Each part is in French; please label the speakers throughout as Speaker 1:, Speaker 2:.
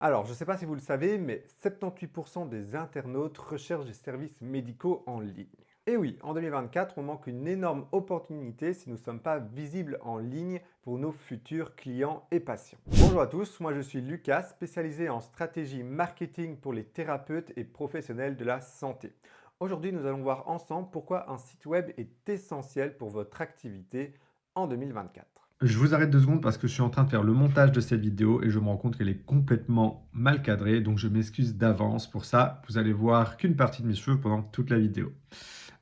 Speaker 1: Alors, je ne sais pas si vous le savez, mais 78% des internautes recherchent des services médicaux en ligne. Et oui, en 2024, on manque une énorme opportunité si nous ne sommes pas visibles en ligne pour nos futurs clients et patients. Bonjour à tous, moi je suis Lucas, spécialisé en stratégie marketing pour les thérapeutes et professionnels de la santé. Aujourd'hui, nous allons voir ensemble pourquoi un site web est essentiel pour votre activité en 2024.
Speaker 2: Je vous arrête 2 secondes parce que je suis en train de faire le montage de cette vidéo et je me rends compte qu'elle est complètement mal cadrée, donc je m'excuse d'avance pour ça. Vous allez voir qu'une partie de mes cheveux pendant toute la vidéo.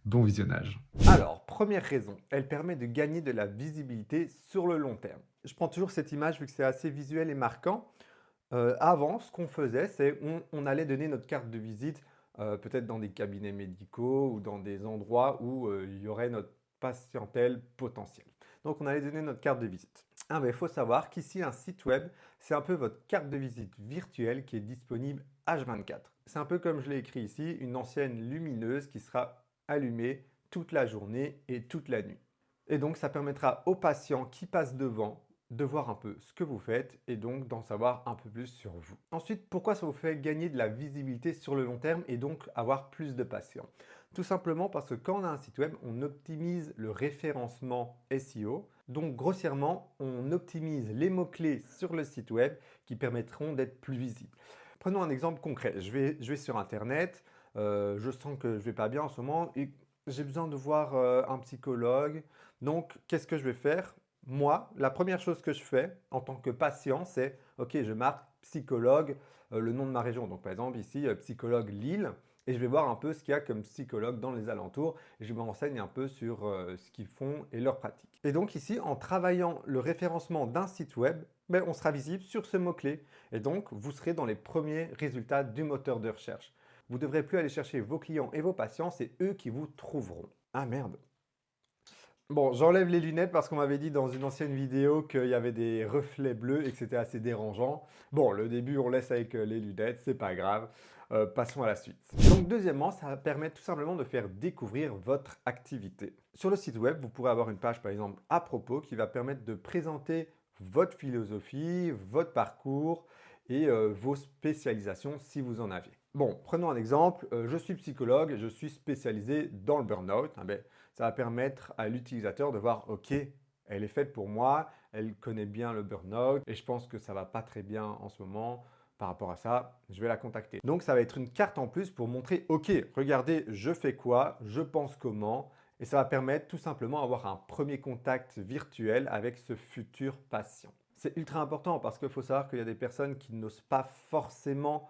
Speaker 2: Bon visionnage.
Speaker 1: Alors, première raison, elle permet de gagner de la visibilité sur le long terme. Je prends toujours cette image vu que c'est assez visuel et marquant. Avant, ce qu'on faisait, c'est on allait donner notre carte de visite peut-être dans des cabinets médicaux ou dans des endroits où il y aurait notre patientèle potentielle. Donc, on allait donner notre carte de visite. Ah, mais il faut savoir qu'ici, un site web, c'est un peu votre carte de visite virtuelle qui est disponible H24. C'est un peu comme je l'ai écrit ici, une ancienne lumineuse qui sera allumée toute la journée et toute la nuit. Et donc, ça permettra aux patients qui passent devant de voir un peu ce que vous faites et donc d'en savoir un peu plus sur vous. Ensuite, pourquoi ça vous fait gagner de la visibilité sur le long terme et donc avoir plus de patients? Tout simplement parce que quand on a un site web, on optimise le référencement SEO. Donc grossièrement, on optimise les mots-clés sur le site web qui permettront d'être plus visibles. Prenons un exemple concret. Je vais sur Internet, je sens que je ne vais pas bien en ce moment et j'ai besoin de voir un psychologue. Donc, qu'est-ce que je vais faire? Moi, la première chose que je fais en tant que patient, c'est OK, je marque psychologue, le nom de ma région. Donc, par exemple, ici, psychologue Lille. Et je vais voir un peu ce qu'il y a comme psychologue dans les alentours. Et je me renseigne un peu sur ce qu'ils font et leurs pratiques. Et donc ici, en travaillant le référencement d'un site web, ben, on sera visible sur ce mot-clé. Et donc, vous serez dans les premiers résultats du moteur de recherche. Vous ne devrez plus aller chercher vos clients et vos patients, c'est eux qui vous trouveront. Ah merde. Bon, j'enlève les lunettes parce qu'on m'avait dit dans une ancienne vidéo qu'il y avait des reflets bleus et que c'était assez dérangeant. Bon, le début, on laisse avec les lunettes, c'est pas grave. Passons à la suite. Donc, deuxièmement, ça va permettre tout simplement de faire découvrir votre activité. Sur le site web, vous pourrez avoir une page, par exemple, à propos, qui va permettre de présenter votre philosophie, votre parcours et vos spécialisations si vous en avez. Bon, prenons un exemple. Je suis psychologue, je suis spécialisé dans le burn-out. Ah ben, ça va permettre à l'utilisateur de voir, OK, elle est faite pour moi, elle connaît bien le burn-out et je pense que ça ne va pas très bien en ce moment. Par rapport à ça, je vais la contacter. Donc, ça va être une carte en plus pour montrer, OK, regardez, je fais quoi, je pense comment. Et ça va permettre tout simplement d'avoir un premier contact virtuel avec ce futur patient. C'est ultra important parce qu'il faut savoir qu'il y a des personnes qui n'osent pas forcément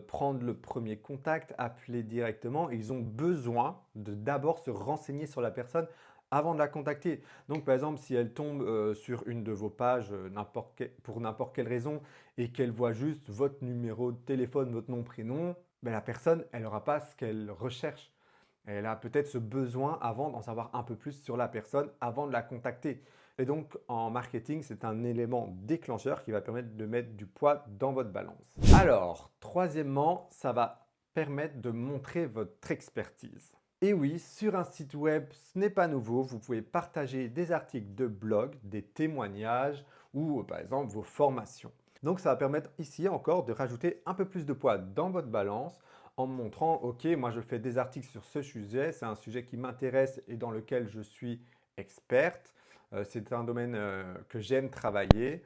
Speaker 1: prendre le premier contact, appeler directement. Ils ont besoin de d'abord se renseigner sur la personne avant de la contacter. Donc, par exemple, si elle tombe sur une de vos pages pour n'importe quelle raison et qu'elle voit juste votre numéro de téléphone, votre nom, prénom, ben, la personne, elle n'aura pas ce qu'elle recherche. Elle a peut-être ce besoin avant d'en savoir un peu plus sur la personne avant de la contacter. Et donc, en marketing, c'est un élément déclencheur qui va permettre de mettre du poids dans votre balance. Alors, troisièmement, ça va permettre de montrer votre expertise. Et oui, sur un site web, ce n'est pas nouveau. Vous pouvez partager des articles de blog, des témoignages ou par exemple vos formations. Donc, ça va permettre ici encore de rajouter un peu plus de poids dans votre balance en me montrant, OK, moi je fais des articles sur ce sujet, c'est un sujet qui m'intéresse et dans lequel je suis experte. C'est un domaine que j'aime travailler.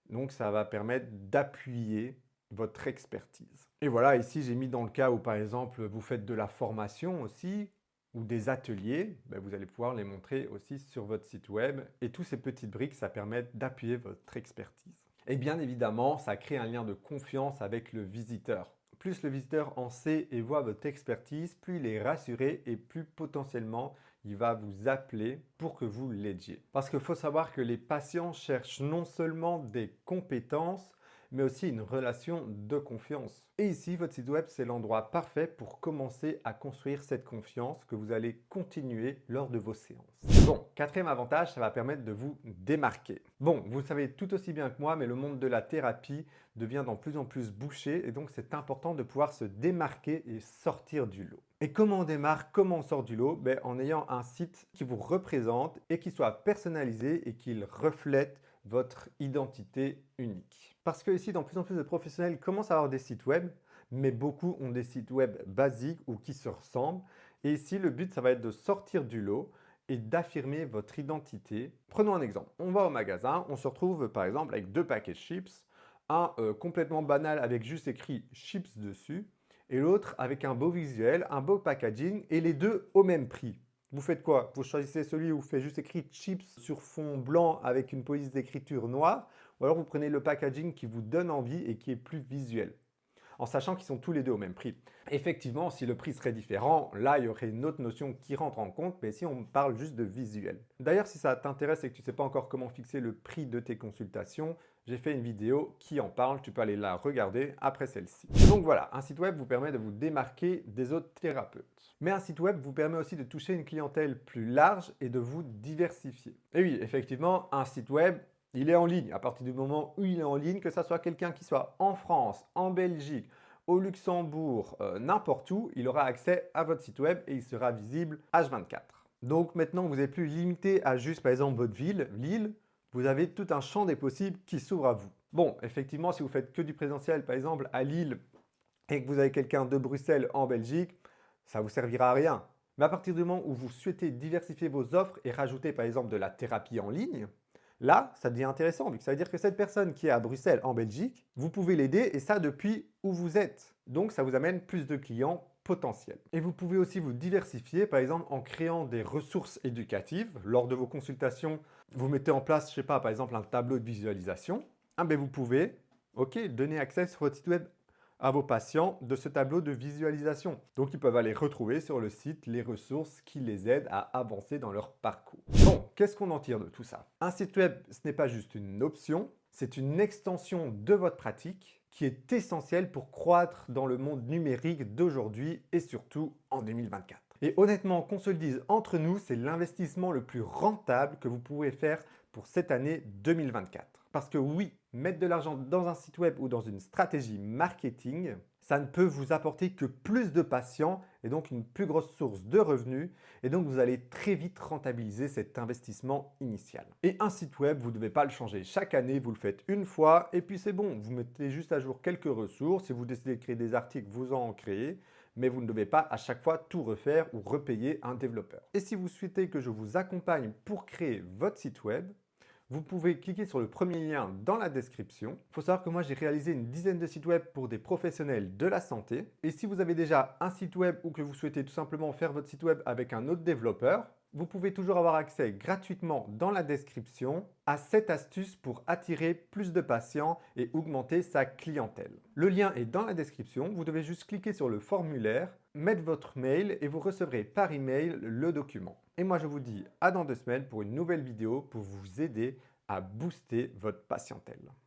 Speaker 1: Donc, ça va permettre d'appuyer votre expertise. Et voilà, ici, j'ai mis dans le cas où, par exemple, vous faites de la formation aussi ou des ateliers, ben, vous allez pouvoir les montrer aussi sur votre site web. Et tous ces petites briques, ça permet d'appuyer votre expertise. Et bien évidemment, ça crée un lien de confiance avec le visiteur. Plus le visiteur en sait et voit votre expertise, plus il est rassuré et plus potentiellement il va vous appeler pour que vous l'aidiez. Parce qu'il faut savoir que les patients cherchent non seulement des compétences, mais aussi une relation de confiance. Et ici, votre site web, c'est l'endroit parfait pour commencer à construire cette confiance que vous allez continuer lors de vos séances. Bon, quatrième avantage, ça va permettre de vous démarquer. Bon, vous le savez tout aussi bien que moi, mais le monde de la thérapie devient de plus en plus bouché et donc c'est important de pouvoir se démarquer et sortir du lot. Et comment on démarque, comment on sort du lot? Ben, en ayant un site qui vous représente et qui soit personnalisé et qui reflète votre identité unique. Parce que ici, de plus en plus de professionnels commencent à avoir des sites web, mais beaucoup ont des sites web basiques ou qui se ressemblent. Et ici, le but, ça va être de sortir du lot et d'affirmer votre identité. Prenons un exemple. On va au magasin, on se retrouve par exemple avec 2 paquets de chips, un complètement banal avec juste écrit chips dessus, et l'autre avec un beau visuel, un beau packaging, et les deux au même prix. Vous faites quoi? Vous choisissez celui où fait juste écrit chips sur fond blanc avec une police d'écriture noire, ou alors vous prenez le packaging qui vous donne envie et qui est plus visuel, en sachant qu'ils sont tous les deux au même prix. Effectivement, si le prix serait différent, là, il y aurait une autre notion qui rentre en compte, mais ici, on parle juste de visuel. D'ailleurs, si ça t'intéresse et que tu ne sais pas encore comment fixer le prix de tes consultations, j'ai fait une vidéo qui en parle, tu peux aller la regarder après celle-ci. Donc voilà, un site web vous permet de vous démarquer des autres thérapeutes. Mais un site web vous permet aussi de toucher une clientèle plus large et de vous diversifier. Et oui, effectivement, un site web, il est en ligne. À partir du moment où il est en ligne, que ce soit quelqu'un qui soit en France, en Belgique, au Luxembourg, n'importe où, il aura accès à votre site web et il sera visible H24. Donc maintenant, vous n'êtes plus limité à juste, par exemple, votre ville, Lille. Vous avez tout un champ des possibles qui s'ouvre à vous. Bon, effectivement, si vous faites que du présentiel, par exemple, à Lille, et que vous avez quelqu'un de Bruxelles en Belgique, ça ne vous servira à rien. Mais à partir du moment où vous souhaitez diversifier vos offres et rajouter, par exemple, de la thérapie en ligne, là, ça devient intéressant, vu que ça veut dire que cette personne qui est à Bruxelles, en Belgique, vous pouvez l'aider, et ça depuis où vous êtes. Donc, ça vous amène plus de clients potentiels. Et vous pouvez aussi vous diversifier, par exemple, en créant des ressources éducatives. Lors de vos consultations, vous mettez en place, je sais pas, par exemple, un tableau de visualisation. Ah ben vous pouvez, donner accès sur votre site web à vos patients de ce tableau de visualisation. Donc, ils peuvent aller retrouver sur le site les ressources qui les aident à avancer dans leur parcours. Bon, qu'est-ce qu'on en tire de tout ça? Un site web, ce n'est pas juste une option, c'est une extension de votre pratique qui est essentielle pour croître dans le monde numérique d'aujourd'hui et surtout en 2024. Et honnêtement, qu'on se le dise entre nous, c'est l'investissement le plus rentable que vous pouvez faire pour cette année 2024. Parce que oui, mettre de l'argent dans un site web ou dans une stratégie marketing, ça ne peut vous apporter que plus de patients et donc une plus grosse source de revenus. Et donc, vous allez très vite rentabiliser cet investissement initial. Et un site web, vous ne devez pas le changer chaque année, vous le faites une fois et puis c'est bon. Vous mettez juste à jour quelques ressources. Si vous décidez de créer des articles, vous en créez. Mais vous ne devez pas à chaque fois tout refaire ou repayer un développeur. Et si vous souhaitez que je vous accompagne pour créer votre site web, vous pouvez cliquer sur le premier lien dans la description. Il faut savoir que moi, j'ai réalisé une dizaine de sites web pour des professionnels de la santé. Et si vous avez déjà un site web ou que vous souhaitez tout simplement faire votre site web avec un autre développeur, vous pouvez toujours avoir accès gratuitement dans la description à cette astuce pour attirer plus de patients et augmenter sa clientèle. Le lien est dans la description, vous devez juste cliquer sur le formulaire, mettre votre mail et vous recevrez par email le document. Et moi je vous dis à dans 2 semaines pour une nouvelle vidéo pour vous aider à booster votre patientèle.